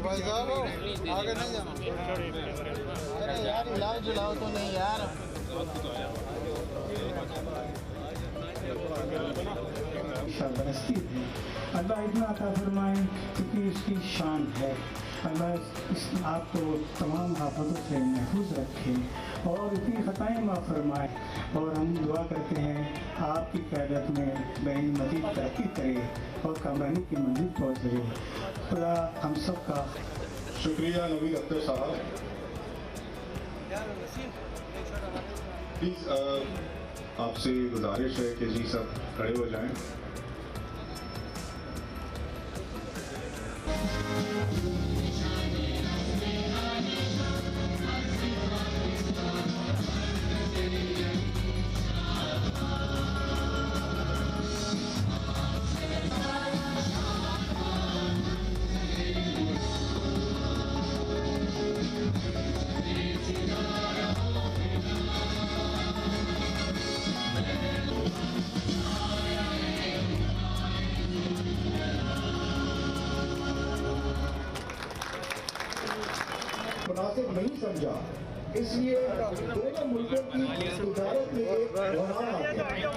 भाई साहब आगे नहीं जाना। अरे यार हिलाओ जुलाओ तो नहीं यार। अल्लाह इतना अता फरमाए क्योंकि इसकी शान है। अल्लाह आपको तमाम आफतों से महफूज रखे और इतनी ख़ताएँ माफ़ फरमाए। और हम दुआ करते हैं आपकी क़यादत में बहन मज़ीद तरक्की करे और कामयाबी की मंजिल पहुँचे। खुदा हम सब का शुक्रिया। नवीद अख्तर साहब, प्लीज़ आपसे गुजारिश है कि जी सब खड़े हो जाएं। मुनासिब नहीं समझा, इसलिए दोनों मुल्कों की तिजारत में एक बहाव आ गया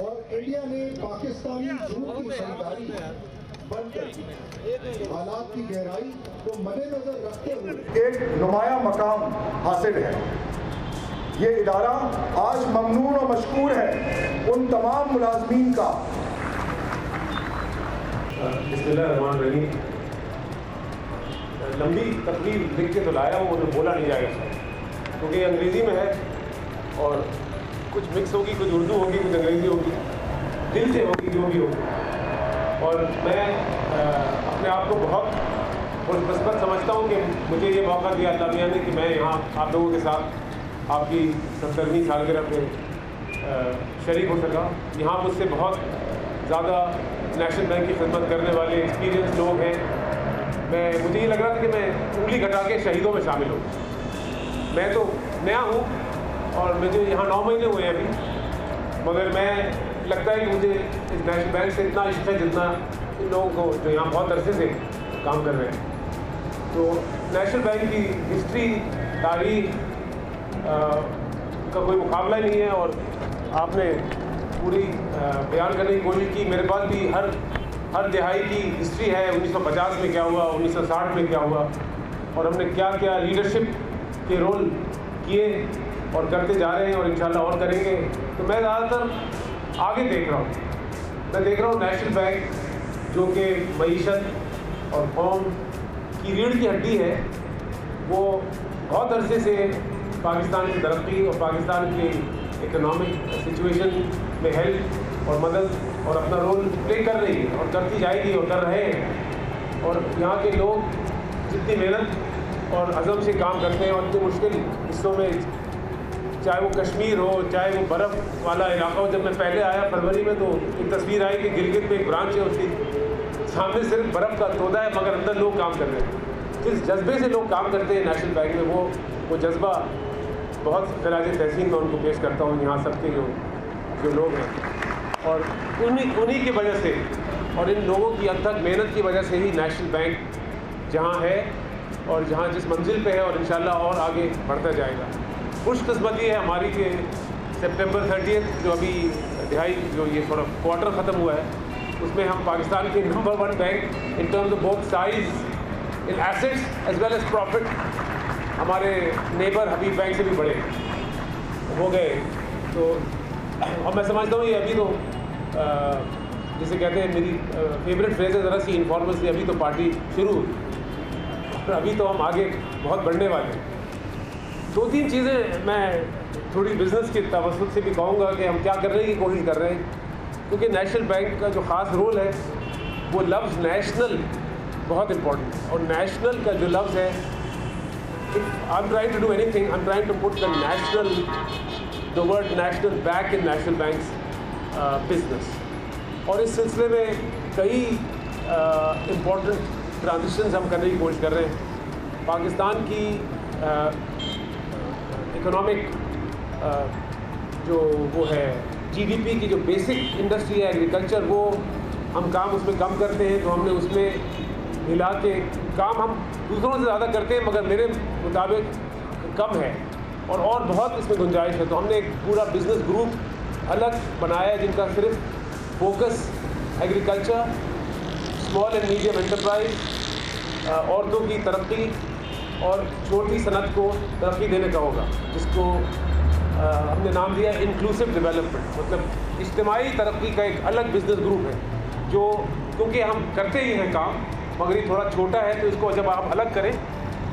और इंडिया ने पाकिस्तानी जूट की खरीदारी बंद कर दी। हालात की गहराई को मद्देनजर रखते हुए एक नुमाया मकाम हासिल है। ये इदारा आज ममनून और मशकूर है उन तमाम मुलाजमीन का। बिस्मिल्लाहिर्रहमानिर्रहीम। लंबी तकरीर लिख के तो लाया हूँ, वो बोला नहीं जाएगा क्योंकि अंग्रेज़ी में है और कुछ मिक्स होगी, कुछ उर्दू होगी, कुछ अंग्रेज़ी होगी, दिल से होगी जो भी होगी। और मैं अपने आप को बहुत खुशकिस्मत समझता हूँ कि मुझे ये मौका दिया अल्लाह मियां ने कि मैं यहाँ आप लोगों के साथ आपकी 70वीं सालगिरह पे शरीक हो सका। यहाँ मुझसे बहुत ज़्यादा नेशनल बैंक की खिदमत करने वाले एक्सपीरियंस लोग हैं। मुझे ये लग रहा था कि मैं उंगली घटा के शहीदों में शामिल हूँ। मैं तो नया हूँ और मुझे यहाँ 9 महीने हुए हैं अभी, मगर मैं लगता है कि मुझे इस नेशनल बैंक से इतना इश्क है जितना इन लोगों को जो यहाँ बहुत अरसे से काम कर रहे हैं। तो नेशनल बैंक की हिस्ट्री, तारीख का कोई मुकाबला ही नहीं है और आपने पूरी बयान करने की कोशिश की। मेरे पास भी हर दिहाई की हिस्ट्री है, 1950 में क्या हुआ, 1960 में क्या हुआ और हमने क्या क्या लीडरशिप के रोल किए और करते जा रहे हैं और इंशाल्लाह और करेंगे। तो मैं ज़्यादातर आगे देख रहा हूँ। मैं देख रहा हूँ नेशनल बैंक जो कि मईशत और कौम की रीढ़ की हड्डी है, वो बहुत अरसे से पाकिस्तान की तरक्की और पाकिस्तान के इकोनॉमिक सिचुएशन में हेल्प और मदद और अपना रोल प्ले कर रही है और करती जाएगी और कर रहे हैं। और यहाँ के लोग जितनी मेहनत और अज़म से काम करते हैं और इतने मुश्किल हिस्सों में, चाहे वो कश्मीर हो, चाहे वो बर्फ़ वाला इलाका हो। जब मैं पहले आया फरवरी में, तो एक तस्वीर आई कि गिलगित में एक ब्रांच है, उसकी सामने सिर्फ बर्फ़ का तोदा है मगर अंदर लोग काम कर रहे हैं। जिस जज्बे से लोग काम करते हैं नेशनल बैंक में, वो जज्बा बहुत खराज तहसीन में उनको पेश करता हूँ यहाँ सबके जो लोग हैं। और उन्हीं की वजह से और इन लोगों की अथक मेहनत की वजह से ही नेशनल बैंक जहाँ है और जहाँ जिस मंजिल पे है और इंशाल्लाह और आगे बढ़ता जाएगा। खुशकिस्मती है हमारी कि सितंबर 30 जो अभी दिहाई जो ये थोड़ा क्वार्टर ख़त्म हुआ है, उसमें हम पाकिस्तान के number 1 bank in terms of both size in assets as well as profit हमारे नेबर हबीब बैंक से भी बड़े हो गए। तो और मैं समझता हूँ ये अभी तो जिसे कहते हैं, मेरी फेवरेट फ्रेज है ज़रा सी इनफॉर्मल सी, अभी तो पार्टी शुरू और अभी तो हम आगे बहुत बढ़ने वाले हैं। 2-3 चीज़ें मैं थोड़ी बिजनेस के तवज्जुह से भी कहूँगा कि हम क्या करने की कोशिश कर रहे हैं, क्योंकि नेशनल बैंक का जो ख़ास रोल है वो लफ्ज़ नेशनल बहुत इम्पोर्टेंट है। और नेशनल का जो लफ्ज़ है, I am trying to do anything, I am trying to put the national, the word national back in National Bank's business. और इस सिलसिले में कई इम्पोर्टेंट ट्रांजिशंस हम करने की कोशिश कर रहे हैं। पाकिस्तान की इकोनॉमिक जो वो है जीडीपी की जो बेसिक इंडस्ट्री है एग्रीकल्चर, वो हम काम उसमें कम करते हैं, तो हमने उसमें मिला के काम हम दूसरों से ज़्यादा करते हैं मगर मेरे मुताबिक कम है और बहुत इसमें गुंजाइश है। तो हमने एक पूरा बिजनेस ग्रुप अलग बनाया है जिनका सिर्फ focus agriculture, small and medium enterprise, औरतों की तरक्की और छोटी सनत को तरक्की देने का होगा, जिसको हमने नाम दिया इंक्लूसिव डेवलपमेंट। मतलब इज्तिमाई तरक्की का एक अलग बिजनेस ग्रुप है जो, क्योंकि हम करते ही हैं काम मगर ये थोड़ा छोटा है, तो इसको जब आप अलग करें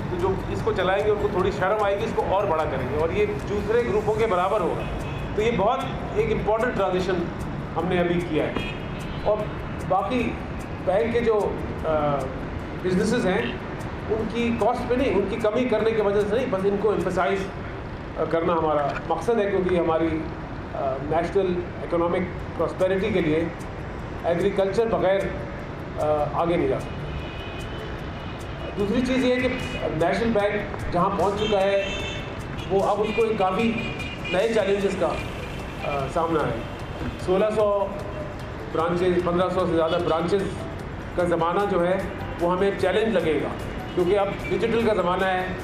तो जो इसको चलाएंगे उनको थोड़ी शर्म आएगी, इसको और बड़ा करेंगे और ये दूसरे ग्रुपों के बराबर होगा। तो ये बहुत एक इम्पॉर्टेंट ट्रांजिशन हमने अभी किया है। और बाकी बैंक के जो बिजनेसेस हैं उनकी कॉस्ट पे नहीं, उनकी कमी करने की वजह से नहीं, बस इनको एम्फसाइज करना हमारा मकसद है, क्योंकि हमारी नेशनल इकोनॉमिक प्रॉस्पेरिटी के लिए एग्रीकल्चर बगैर आगे नहीं जा सकता। दूसरी चीज़ ये है कि नेशनल बैंक जहाँ पहुँच चुका है वो अब उसको एक काफ़ी नए चैलेंजेस का सामना है। 1600 ब्रांचेज, 1500 से ज़्यादा ब्रांचेस का ज़माना जो है वो हमें एक चैलेंज लगेगा, क्योंकि अब डिजिटल का ज़माना है।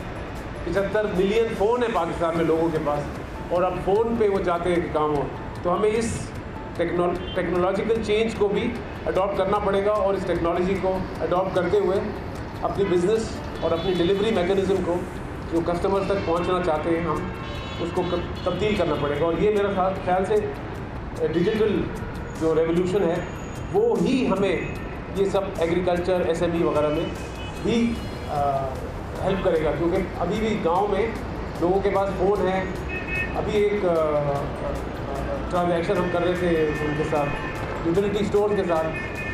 75 मिलियन फ़ोन है पाकिस्तान में लोगों के पास और अब फ़ोन पे वो चाहते हैं कि काम हो। तो हमें इस टेक्नोलॉजिकल चेंज को भी अडॉप्ट करना पड़ेगा और इस टेक्नोलॉजी को अडॉप्ट करते हुए अपनी बिज़नेस और अपनी डिलीवरी मैकेनिज़्म को जो कस्टमर्स तक पहुंचना चाहते हैं हम उसको तब्दील करना पड़ेगा। और ये मेरा ख्याल से डिजिटल जो रेवोल्यूशन है वो ही हमें ये सब एग्रीकल्चर, एसएमई वगैरह में भी हेल्प करेगा, क्योंकि अभी भी गांव में लोगों के पास फ़ोन है। अभी एक ट्रांजैक्शन हम कर रहे थे उनके साथ, यूटिलिटी स्टोर के साथ,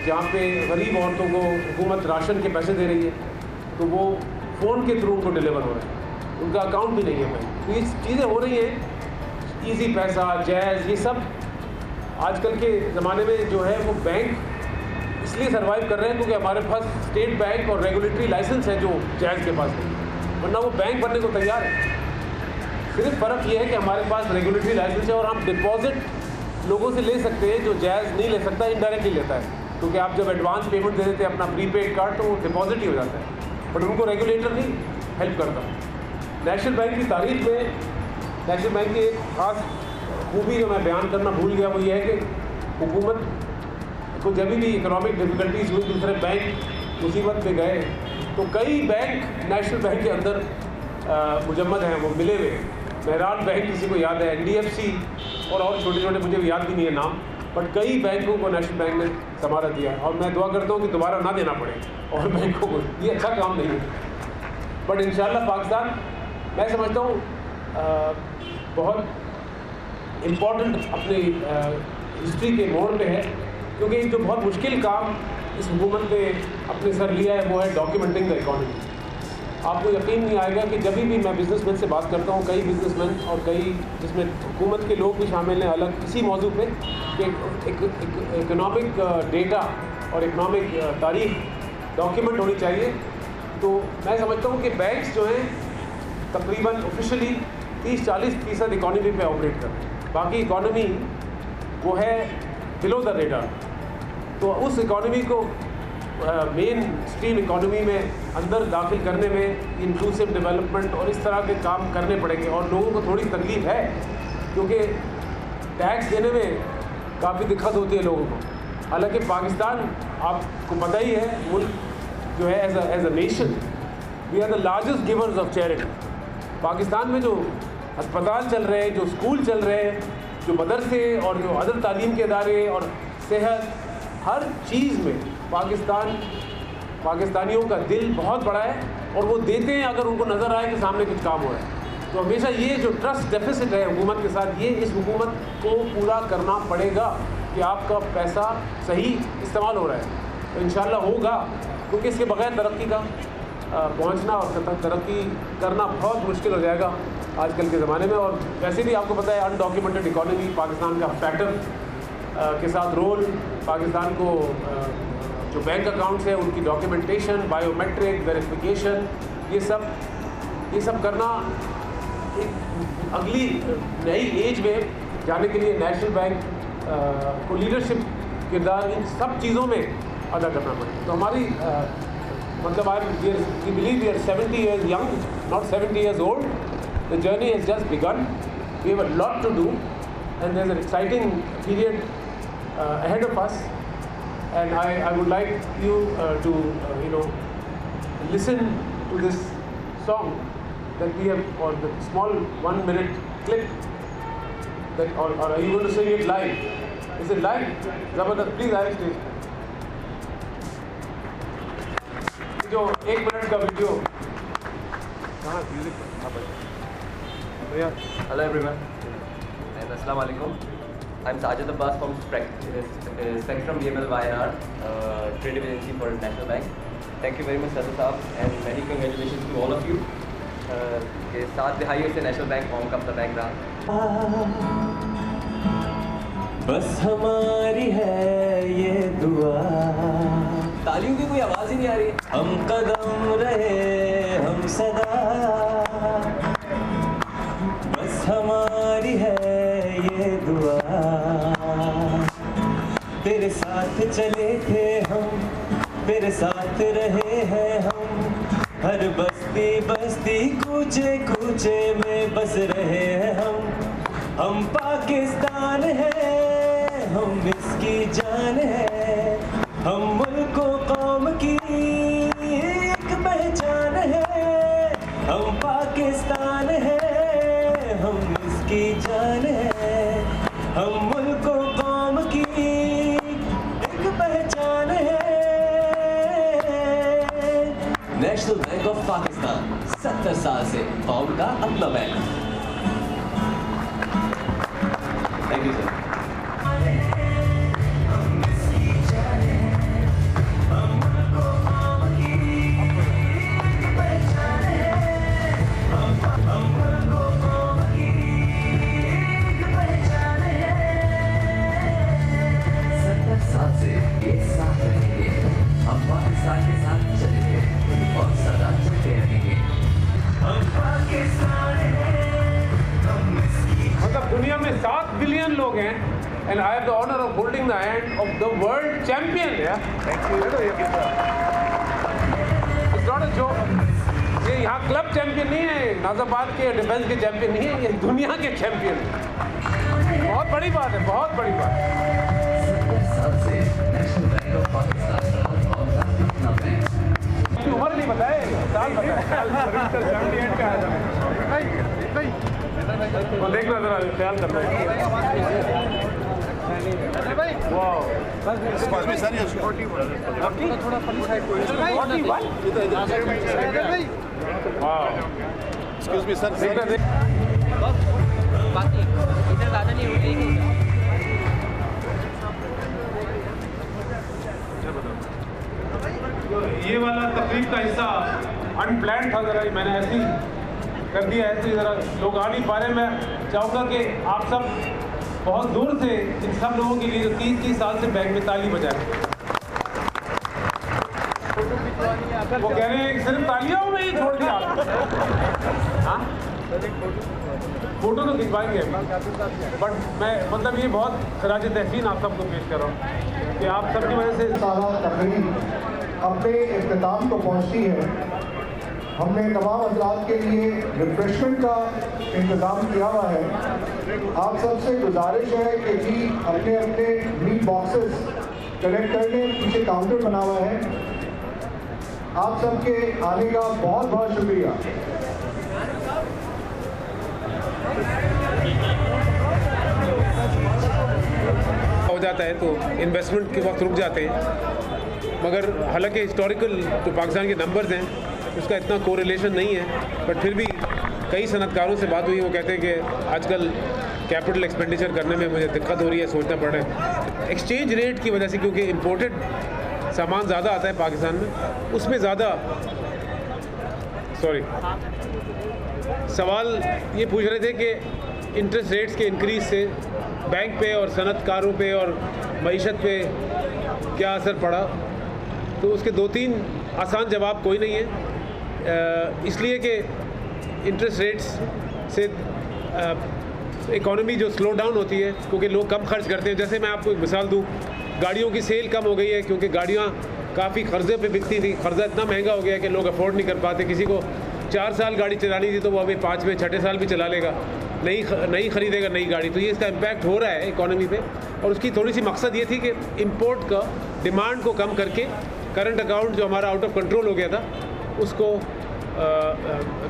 जहाँ पे गरीब औरतों को हुकूमत राशन के पैसे दे रही है, तो वो फ़ोन के थ्रू उनको डिलीवर हो रहे हैं, उनका अकाउंट भी नहीं है बैंक। तो ये चीज़ें हो रही हैं, ईजी पैसा, जैज़, ये सब आजकल के ज़माने में जो है वो बैंक इसलिए सर्वाइव कर रहे हैं क्योंकि हमारे पास स्टेट बैंक और रेगुलेटरी लाइसेंस है जो जैज़ के पास नहीं, वरना वो बैंक बनने को तैयार है। सिर्फ फ़र्क ये है कि हमारे पास रेगुलेटरी लाइसेंस है और हम डिपॉजिट लोगों से ले सकते हैं जो जैज़ नहीं ले सकता, इनडायरेक्टली लेता है, क्योंकि आप जब एडवांस पेमेंट दे देते हैं अपना प्रीपेड कार्ड तो वो डिपॉजिट ही हो जाता है, बट उनको रेगुलेटर नहीं हेल्प करता। नेशनल बैंक की तारीख में नेशनल बैंक की एक ख़ास खूबी जो मैं बयान करना भूल गया वो ये है कि हुकूमत को जब भी इकोनॉमिक डिफ़िकल्टीज हुई, दूसरे बैंक मुसीबत में गए, तो कई बैंक नेशनल बैंक के अंदर मुजम्मद हैं, वो मिले हुए। मेहरान बैंक किसी को याद है, NDFC और छोटे छोटे मुझे याद भी नहीं है नाम, बट कई बैंकों को नेशनल बैंक ने संभाला दिया है और मैं दुआ करता हूँ कि दोबारा ना देना पड़े और बैंकों को, ये अच्छा काम नहीं है। बट इंशाल्लाह पाकिस्तान, मैं समझता हूँ बहुत इम्पोर्टेंट अपने हिस्ट्री के मोड़ पे है, क्योंकि एक जो बहुत मुश्किल काम इस हुकूमत ने अपने सर लिया है वो है डॉक्यूमेंटिंग द इकॉनमी। आपको यकीन नहीं आएगा कि जब भी मैं बिजनेसमैन से बात करता हूँ, कई बिजनेसमैन और कई जिसमें हुकूमत के लोग भी शामिल हैं अलग इसी मौजू पे कि इकोनॉमिक डेटा और इकोनॉमिक तारीख डॉक्यूमेंट होनी चाहिए। तो मैं समझता हूँ कि बैंक्स जो हैं तकरीबन ऑफिशियली 30-40% इकॉनमी पे ऑपरेट करते हैं, बाकी इकॉनमी वो है बिलो द रेडार। तो उस इकॉनमी को मेन स्ट्रीम इकॉनमी में अंदर दाखिल करने में इंक्लूसिव डेवलपमेंट और इस तरह के काम करने पड़ेंगे। और लोगों को थोड़ी तकलीफ है क्योंकि टैक्स देने में काफ़ी दिक्कत होती है लोगों को। हालांकि पाकिस्तान आपको पता ही है, मुल्क जो है as a nation we are the largest givers of charity. Pakistan में जो अस्पताल चल रहे हैं, जो स्कूल चल रहे हैं, जो मदरसे और जो अदर तालीम के इदारे और सेहत, हर चीज़ में पाकिस्तानियों का दिल बहुत बड़ा है और वो देते हैं अगर उनको नज़र आए कि सामने कुछ काम हो रहा है। तो हमेशा ये जो ट्रस्ट डेफिसिट है हुकूमत के साथ, ये इस हुकूमत को पूरा करना पड़ेगा कि आपका पैसा सही इस्तेमाल हो रहा है। तो इंशाल्लाह होगा, क्योंकि इसके बगैर तरक्की का पहुंचना और तरक्की करना बहुत मुश्किल हो जाएगा आजकल के ज़माने में। और वैसे भी आपको पता है अनडॉक्यूमेंटेड इकॉनमी पाकिस्तान का फैक्टर के साथ रोल, पाकिस्तान को जो बैंक अकाउंट्स है उनकी डॉक्यूमेंटेशन, बायोमेट्रिक वेरिफिकेशन, ये सब करना एक अगली नई एज में जाने के लिए नेशनल बैंक को लीडरशिप किरदार इन सब चीज़ों में अदा करना पड़ेगा। तो हमारी मतलब we believe we are 70 years young, not 70 years old. The journey has just begun. We have a lot to do and there's an exciting period ahead of us. And I would like you to listen to this song that we have, or the small 1 minute clip that, or are you going to sing it live? Is it live? Zabardast, please I have stage. जो 1 minute का video कहाँ music भैया। Hello everyone and Assalamu alaikum. I'm Sajid Abbas from Spectrum EML YNR, creative agency for National Bank. Thank you very much Sajid साहब and many congratulations to all of you. के 7 दहाइयों से national bank कौम का अपना bank रहा। बस हमारी है ये दुआ, तालियों की कोई आवाज़ ही नहीं आ रही। हम कदम रहे हम सदा, बस हमारी है ये दुआ। तेरे साथ चले थे हम, तेरे साथ रहे हैं हम, हर बस्ती बस्ती कूचे कूचे में बस रहे हैं हम पाकिस्तान है, हम इसकी जान है, हम मुल्क कौम की एक पहचान है। हम पाकिस्तान है, हम इसकी जान है, हम मुल्क कौम की एक पहचान है। नेशनल बैंक ऑफ पाकिस्तान 70 साल से कौम का अपना बैंक। Thank you sir. दुनिया में 7 बिलियन लोग हैं and I have the honor of holding the hand of the world champion. Yeah, thank you. It's not a joke. ये यहाँ क्लब चैंपियन नहीं है, नाजाबाद के डिफेंस के चैंपियन नहीं है, ये दुनिया के चैंपियन है। बहुत बड़ी बात है, बहुत बड़ी बात है। उम्र नहीं बताए, साल बताए। तो देखना जरा, ख्याल करना है। Excuse me, sir. बाकी इधर ज़्यादा नहीं होती। ये वाला तकलीफ का हिस्सा अनप्लान था, ज़रा मैंने ऐसे ही कर दिया है, तो ज़रा लोग आ नहीं पा रहे। मैं चाहूँगा कि आप सब बहुत दूर से इन सब लोगों के लिए जो 30 साल से बैंक में ताली बजाएं। वो कह रहे हैं कि सिर्फ तालियों में ही छोड़ दिया। हाँ, फोटो तो खिंचवाएंगे अभी, बट मैं मतलब ये बहुत खराज तहसीन आप सबको पेश कर रहा हूँ कि आप सबकी वजह से साला तकरीब अपने इख्तिताम को पहुंचती है। हमने तमाम हज़रात के लिए रिफ्रेशमेंट का इंतज़ाम किया हुआ है। आप सबसे गुजारिश है कि जी अपने अपने मीट बॉक्सेस कलेक्ट कर लें, पीछे काउंटर बना हुआ है। आप सबके आने का बहुत बहुत शुक्रिया। हो जाता है तो इन्वेस्टमेंट के वक्त रुक जाते हैं, मगर हालांकि हिस्टोरिकल जो पाकिस्तान के नंबर्स हैं उसका इतना कोरिलेशन नहीं है, बट फिर भी कई सनतकारों से बात हुई, वो कहते हैं कि आजकल कैपिटल एक्सपेंडिचर करने में मुझे दिक्कत हो रही है, सोचना पड़ रहा है एक्सचेंज रेट की वजह से, क्योंकि इम्पोर्टेड सामान ज़्यादा आता है पाकिस्तान में, उसमें ज़्यादा सवाल ये पूछ रहे थे कि इंटरेस्ट रेट्स के इंक्रीज से बैंक पे और सनतकारों पे और मईशत पे क्या असर पड़ा। तो उसके 2-3 आसान जवाब कोई नहीं है, इसलिए कि इंटरेस्ट रेट्स से इकॉनमी जो स्लो डाउन होती है, क्योंकि लोग कम खर्च करते हैं। जैसे मैं आपको एक मिसाल दूँ, गाड़ियों की सेल कम हो गई है क्योंकि गाड़ियाँ काफ़ी कर्जे पे बिकती थी, कर्जा इतना महंगा हो गया है कि लोग अफोर्ड नहीं कर पाते। किसी को 4 साल गाड़ी चलानी थी तो वो अभी 5वें 6ठे साल भी चला लेगा, नहीं खरीदेगा नई गाड़ी। तो ये इसका इम्पैक्ट हो रहा है इकॉनमी पे, और उसकी थोड़ी सी मकसद ये थी कि इम्पोर्ट का डिमांड को कम करके करंट अकाउंट जो हमारा आउट ऑफ कंट्रोल हो गया था उसको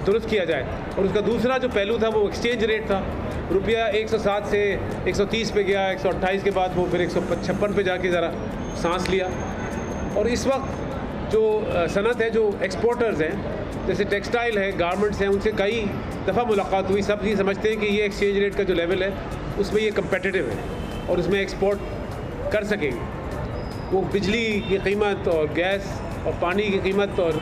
दुरुस्त किया जाए। और उसका दूसरा जो पहलू था वो एक्सचेंज रेट था। रुपया 107 से 130 पे गया, 128 के बाद वो फिर 156 पे जाके ज़रा सांस लिया। और इस वक्त जो सनत है, जो एक्सपोर्टर्स हैं, जैसे टेक्सटाइल है, गारमेंट्स हैं, उनसे कई दफ़ा मुलाकात हुई। सब ये समझते हैं कि ये एक्सचेंज रेट का जो लेवल है उसमें ये कम्पेटिटिव है और उसमें एक्सपोर्ट कर सकेंगे। वो बिजली की कीमत और गैस और पानी की कीमत और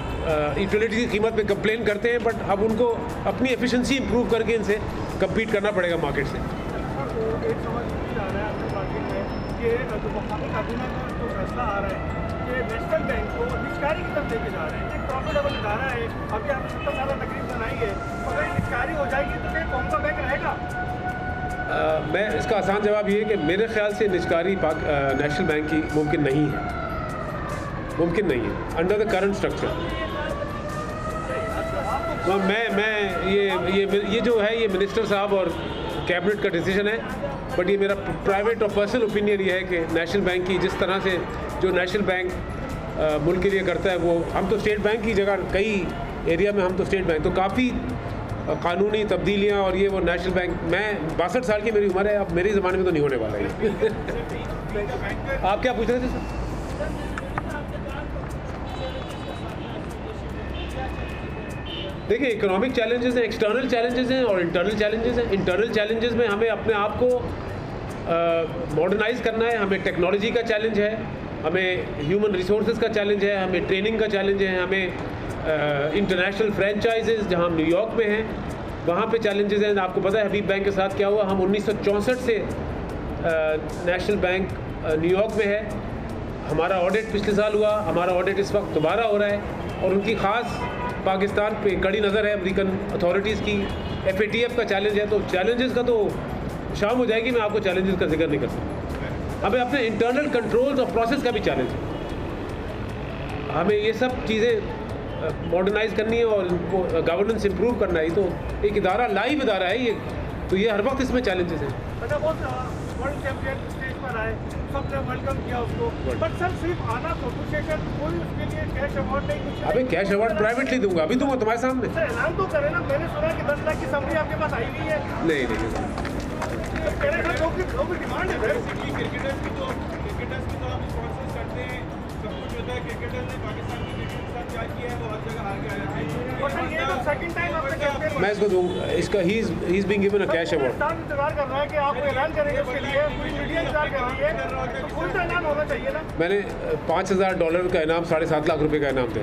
यूटिलिटी की कीमत पे कंप्लेन करते हैं, बट अब उनको अपनी एफिशिएंसी इंप्रूव करके इनसे कम्पीट करना पड़ेगा मार्केट से। एक समझ आ रहा है आपके मार्केट में कि जो मुकामी काबीना का जो फैसला आ रहा है कि नेशनल बैंक को निष्कारी की तरफ लेके जा रहे हैं। एक प्रॉफिटेबल इदारा है, अभी आपने 70 साल तकरीब बनाई है, अगर निष्कारी हो जाएगी तो फिर कौन सा बैंक रहेगा? मैं इसका आसान जवाब ये है कि मेरे ख्याल से निष्कारी नेशनल बैंक की मुमकिन नहीं है अंडर द करंट स्ट्रक्चर। मैं ये जो है ये मिनिस्टर साहब और कैबिनेट का डिसीजन है, बट ये मेरा प्राइवेट और पर्सनल ओपिनियन ये है कि नेशनल बैंक की जिस तरह से जो नेशनल बैंक मुल्क के लिए करता है, वो हम तो स्टेट बैंक की जगह कई एरिया में हम तो स्टेट बैंक, तो काफ़ी कानूनी तब्दीलियाँ और ये वो नेशनल बैंक, मैं 62 साल की मेरी उम्र है, अब मेरे ज़माने में तो नहीं होने वाला है। आप क्या पूछ रहे थे सर? देखिए, इकोनॉमिक चैलेंजेस हैं, एक्सटर्नल चैलेंजेस हैं और इंटरनल चैलेंजेस हैं। इंटरनल चैलेंजेस में हमें अपने आप को मॉडर्नाइज करना है, हमें टेक्नोलॉजी का चैलेंज है, हमें ह्यूमन रिसोर्सेज का चैलेंज है, हमें ट्रेनिंग का चैलेंज है, हमें इंटरनेशनल फ्रेंचाइजेज जहाँ हम न्यूयॉर्क में हैं वहाँ पे चैलेंजेस हैं। आपको पता है हबीब बैंक के साथ क्या हुआ, हम 1964 से नेशनल बैंक न्यूयॉर्क में है। हमारा ऑडिट पिछले साल हुआ, हमारा ऑडिट इस वक्त दोबारा हो रहा है और उनकी ख़ास पाकिस्तान पे कड़ी नज़र है अमेरिकन अथॉरिटीज़ की। FATF का चैलेंज है, तो चैलेंजेस का तो शाम हो जाएगी, मैं आपको चैलेंजेस का जिक्र नहीं कर सकता। हमें अपने इंटरनल कंट्रोल्स और प्रोसेस का भी चैलेंज है, हमें ये सब चीज़ें मॉडर्नाइज करनी है और इनको गवर्नेंस इंप्रूव करना है। तो एक इदारा लाइव इदारा है ये, तो ये हर वक्त इसमें चैलेंजेस हैं। वर्ल्ड चैंपियन स्टेज पर आए, सबने वेलकम किया उसको, बट सर सिर्फ आना फोटो सेशन, कोई उसके लिए कैश अवार्ड नहीं, कुछ अबे कैश अवार्ड प्राइवेटली दूंगा, अभी दूंगा तुम्हारे सामने। सर ऐलान तो करें ना, मैंने सुना कि 10 लाख की समरी आपके पास आई हुई है। नहीं लोग डिमांड है क्रिकेटर्स की तो आप स्पॉन्सर्स करते हैं, सब कुछ होता है। क्रिकेटर्स ने पाकिस्तान की क्रिकेट के साथ क्या किया है, वो हर जगह हार के आया है। ये तो सेकंड टाइम आपका चैंपियन मैं इसको दूँगा, इसका he is being given a cash award. इंतजार कर रहा है कि आप ऐलान करेंगे उसके लिए, पूरी मीडिया इंतजार कर रही है, तो कोई तो ऐलान होना चाहिए ना। मैंने $5,000 का इनाम, 7.5 लाख रुपए का इनाम दे।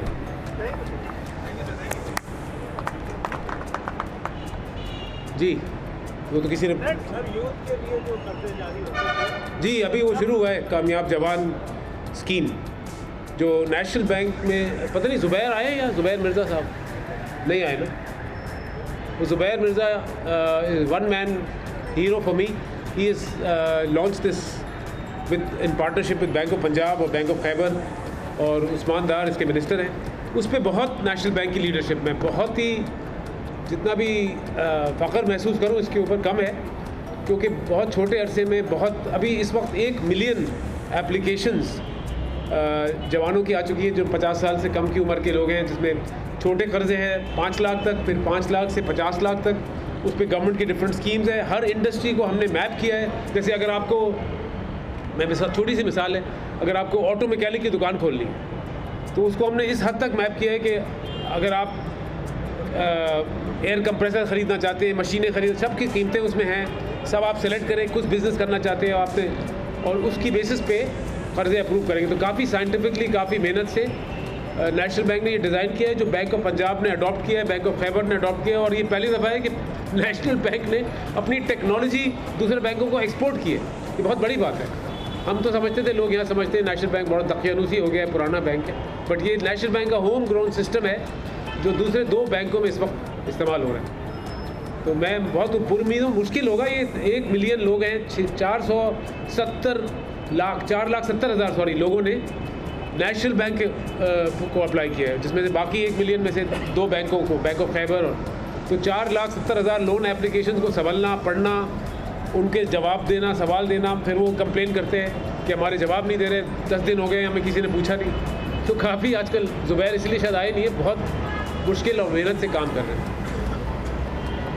जी वो तो किसी ने जी अभी वो शुरू हुआ है कामयाब जवान स्कीम, जो नेशनल बैंक में, पता नहीं ज़ुबैर आए या ज़ुबैर मिर्ज़ा साहब नहीं आए ना। वो Zubair Mirza one man hero for me. He is launch this with in partnership with bank of Punjab और बैंक ऑफ खैबर, और उस्मान दार इसके मिनिस्टर हैं। उस पर बहुत नेशनल बैंक की लीडरशिप में बहुत ही, जितना भी फ़ख्र महसूस करूँ इसके ऊपर कम है, क्योंकि बहुत छोटे अरसे में बहुत, अभी इस वक्त 1 मिलियन एप्लीकेशंस जवानों की आ चुकी है जो 50 साल से कम की उम्र के लोग हैं, जिसमें छोटे कर्जे हैं 5 लाख तक, फिर 5 लाख से 50 लाख तक। उस पर गवर्नमेंट की डिफरेंट स्कीम्स है। हर इंडस्ट्री को हमने मैप किया है। जैसे अगर आपको, मैं छोटी सी मिसाल है, अगर आपको ऑटो मैकेनिक की दुकान खोलनी है तो उसको हमने इस हद तक मैप किया है कि अगर आप एयर कंप्रेसर ख़रीदना चाहते हैं, मशीनें खरीद, सब की कीमतें उसमें हैं, सब आप सेलेक्ट करें। कुछ बिज़नेस करना चाहते हैं आपसे, और उसकी बेसिस पे कर्ज़े अप्रूव करेंगे। तो काफ़ी साइंटिफिकली, काफ़ी मेहनत से नेशनल बैंक ने ये डिज़ाइन किया है, जो बैंक ऑफ पंजाब ने अडॉप्ट किया है, बैंक ऑफ खैबर ने अडॉप्ट किया है। और ये पहली दफ़ा है कि नेशनल बैंक ने अपनी टेक्नोलॉजी दूसरे बैंकों को एक्सपोर्ट की है। ये बहुत बड़ी बात है। हम तो समझते थे, लोग यहाँ समझते हैं नेशनल बैंक बहुत दकियानूसी हो गया है, पुराना बैंक है, बट ये नेशनल बैंक का होम ग्रोन सिस्टम है जो दूसरे 2 बैंकों में इस वक्त इस्तेमाल हो रहा है। तो मैं बहुत उम्मीद हूँ, मुश्किल होगा। ये 1 मिलियन लोग हैं, 4,70,000 लोगों ने नेशनल बैंक को अप्लाई किया है, जिसमें से बाकी 1 मिलियन में से 2 बैंकों को, बैंक ऑफ खैबर। तो 4,70,000 लोन एप्लीकेशन को संभलना, पढ़ना, उनके जवाब देना, सवाल देना, फिर वो कंप्लेन करते हैं कि हमारे जवाब नहीं दे रहे, 10 दिन हो गए हमें किसी ने पूछा नहीं। तो काफ़ी आजकल ज़ुबैर इसलिए शायद आए नहीं है, बहुत मुश्किल और मेहनत से काम कर रहे हैं।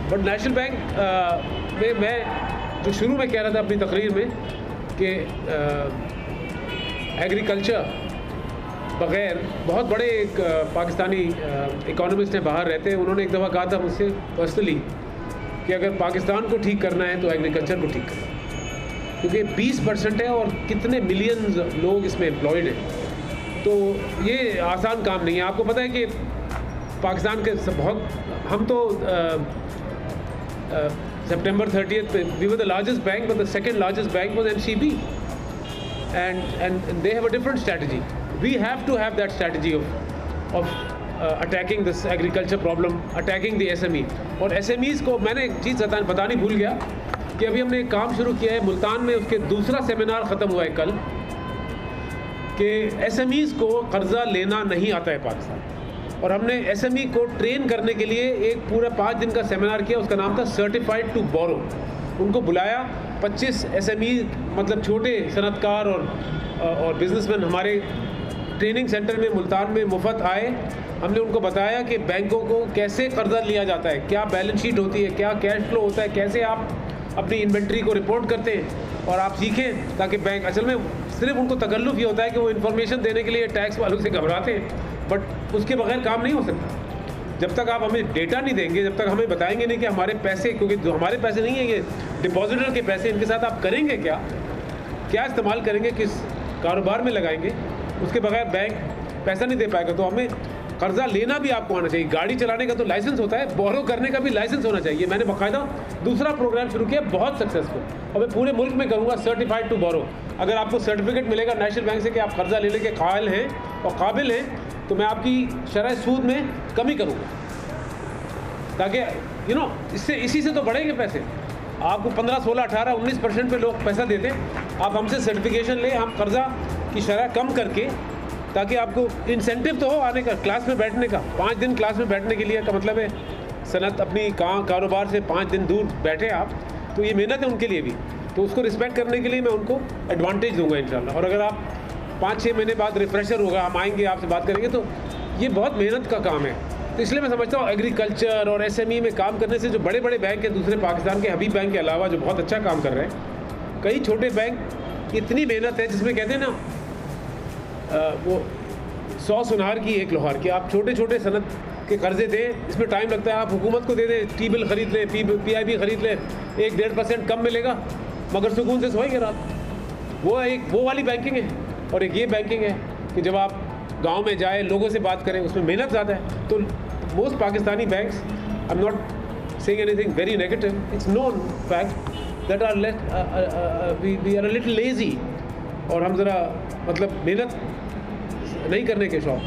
बट नेशनल बैंक में मैं जो शुरू में कह रहा था अपनी तकरीर में कि एग्रीकल्चर बग़ैर, बहुत बड़े एक पाकिस्तानी इकोनॉमिस्ट हैं, बाहर रहते हैं, उन्होंने एक दफ़ा कहा था मुझसे पर्सनली कि अगर पाकिस्तान को ठीक करना है तो एग्रीकल्चर को ठीक करना है, क्योंकि 20% है और कितने मिलियंस लोग इसमें एम्प्लॉयड हैं। तो ये आसान काम नहीं है। आपको पता है कि पाकिस्तान के बहुत, हम तो September 30th we were the largest bank, but the second largest bank was NCB, and they have a different strategy. We have to have that strategy of attacking this agriculture problem, attacking the SME. और SMEs को मैंने एक चीज़ बतानी भूल गया कि अभी हमने एक काम शुरू किया है मुल्तान में, उसके दूसरा सेमिनार ख़त्म हुआ है कल, कि SMEs को कर्जा लेना नहीं आता है पाकिस्तान, और हमने SME को ट्रेन करने के लिए एक पूरा 5 दिन का सेमिनार किया। उसका नाम था सर्टिफाइड टू बोरो। उनको बुलाया, 25 SME मतलब छोटे सनतकार और बिजनेसमैन हमारे ट्रेनिंग सेंटर में मुल्तान में मुफ्त आए। हमने उनको बताया कि बैंकों को कैसे कर्जा लिया जाता है, क्या बैलेंस शीट होती है, क्या कैश फ्लो होता है, कैसे आप अपनी इन्वेंट्री को रिपोर्ट करते हैं, और आप सीखें ताकि बैंक, असल में सिर्फ उनको तकल्लुफ़ ये होता है कि वो इन्फॉर्मेशन देने के लिए टैक्स वालों से घबराते हैं, बट उसके बगैर काम नहीं हो सकता। जब तक आप हमें डेटा नहीं देंगे, जब तक हमें बताएंगे नहीं कि हमारे पैसे, क्योंकि जो हमारे पैसे नहीं हैं, ये डिपॉजिटर के पैसे, इनके साथ आप करेंगे क्या इस्तेमाल करेंगे, किस कारोबार में लगाएंगे, उसके बगैर बैंक पैसा नहीं दे पाएगा। तो हमें कर्जा लेना भी आपको आना चाहिए। गाड़ी चलाने का तो लाइसेंस होता है, बोरो करने का भी लाइसेंस होना चाहिए। मैंने बाकायदा दूसरा प्रोग्राम शुरू किया, बहुत सक्सेसफुल, और मैं पूरे मुल्क में करूँगा सर्टिफाइड टू बोरो। अगर आपको सर्टिफिकेट मिलेगा नेशनल बैंक से कि आप कर्जा लेने के कायल हैं और काबिल हैं, तो मैं आपकी शरह सूद में कमी करूँगा, ताकि इससे, इसी से तो बढ़ेंगे पैसे। आपको 15, 16, 18, 19% पे लोग पैसा देते हैं, आप हमसे सर्टिफिकेशन ले, हम कर्जा की शरह कम करके, ताकि आपको इंसेंटिव तो हो आने का, क्लास में बैठने का। 5 दिन क्लास में बैठने के लिए का मतलब है सनत अपनी कारोबार से 5 दिन दूर बैठे आप, तो ये मेहनत है उनके लिए भी, तो उसको रिस्पेक्ट करने के लिए मैं उनको एडवांटेज दूंगा इंशाल्लाह। और अगर आप 5-6 महीने बाद रिफ्रेशर होगा, हम आएंगे आपसे बात करेंगे, तो ये बहुत मेहनत का काम है। तो इसलिए मैं समझता हूँ एग्रीकल्चर और SME में काम करने से जो बड़े बड़े बैंक हैं दूसरे पाकिस्तान के हबीब बैंक के अलावा, जो बहुत अच्छा काम कर रहे हैं, कई छोटे बैंक, इतनी मेहनत है, जिसमें कहते हैं ना वो 100 सुनार की 1 लोहार की। आप छोटे छोटे सनत के कर्जे थे, इसमें टाइम लगता है। आप हुकूमत को दे दें, टी बिल खरीद लें, PIB खरीद लें, 1-1.5% कम मिलेगा, मगर सुकून से सोएंगे रात। वो वाली बैंकिंग है। और एक ये बैंकिंग है कि जब आप गांव में जाए, लोगों से बात करें, उसमें मेहनत ज़्यादा है। तो most Pakistani banks, I am not saying anything very negative, it's known fact that we are a little lazy, और हम ज़रा मतलब मेहनत नहीं करने के शौक।